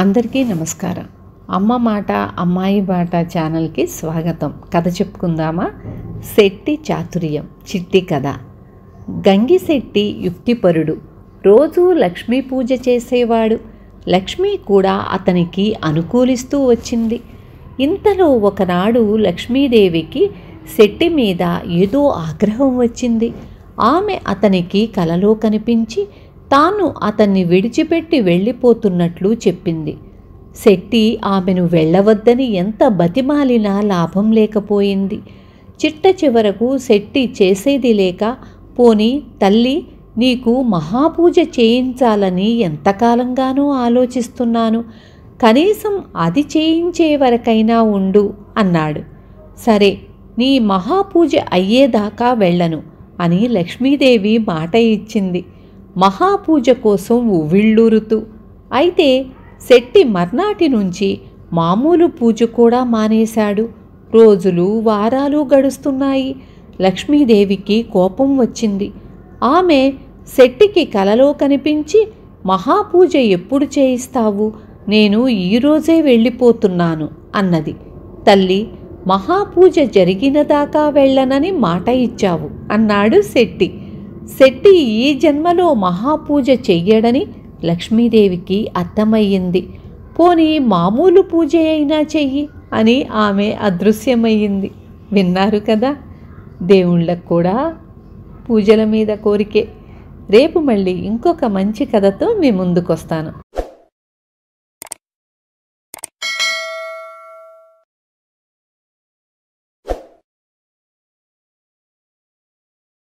అందరికీ నమస్కారం. అమ్మ మాట అమ్మాయి బాట ఛానల్కి స్వాగతం. కథ చెప్పుకుందామా? శెట్టి చాతుర్యం చిట్టి కథ. గంగిశెట్టి యుక్తిపరుడు. రోజూ లక్ష్మీ పూజ చేసేవాడు. లక్ష్మి కూడా అతనికి అనుకూలిస్తూ వచ్చింది. ఇంతలో ఒకనాడు లక్ష్మీదేవికి శెట్టి మీద ఏదో ఆగ్రహం వచ్చింది. ఆమె అతనికి కలలో కనిపించి తాను అతన్ని విడిచిపెట్టి వెళ్ళిపోతున్నట్లు చెప్పింది. శెట్టి ఆమెను వెళ్ళవద్దని ఎంత బతిమాలినా లాభం లేకపోయింది. చిట్ట చివరకు శెట్టి చేసేది లేక, పోనీ తల్లి, నీకు మహాపూజ చేయించాలని ఎంతకాలంగానూ ఆలోచిస్తున్నాను, కనీసం అది చేయించే వరకైనా ఉండు అన్నాడు. సరే, నీ మహాపూజ అయ్యేదాకా వెళ్ళను అని లక్ష్మీదేవి మాట ఇచ్చింది, మహాపూజ కోసం ఉవ్విళ్ళూరుతూ. అయితే శెట్టి మర్నాటి నుంచి మామూలు పూజ కూడా మానేశాడు. రోజులు వారాలు గడుస్తున్నాయి. లక్ష్మీదేవికి కోపం వచ్చింది. ఆమె శెట్టికి కలలో కనిపించి, మహాపూజ ఎప్పుడు చేయిస్తావు? నేను ఈరోజే వెళ్ళిపోతున్నాను అన్నది. తల్లి, మహాపూజ జరిగినదాకా వెళ్ళనని మాట ఇచ్చావు అన్నాడు శెట్టి. శెట్టి ఈ జన్మలో మహాపూజ చెయ్యడని లక్ష్మీదేవికి అర్థమయ్యింది. పోనీ మామూలు పూజ అయినా చెయ్యి అని ఆమె అదృశ్యమయ్యింది. విన్నారు కదా, దేవుళ్ళకు కూడా పూజల మీద కోరికే. రేపు మళ్ళీ ఇంకొక మంచి కథతో మీ ముందుకొస్తాను.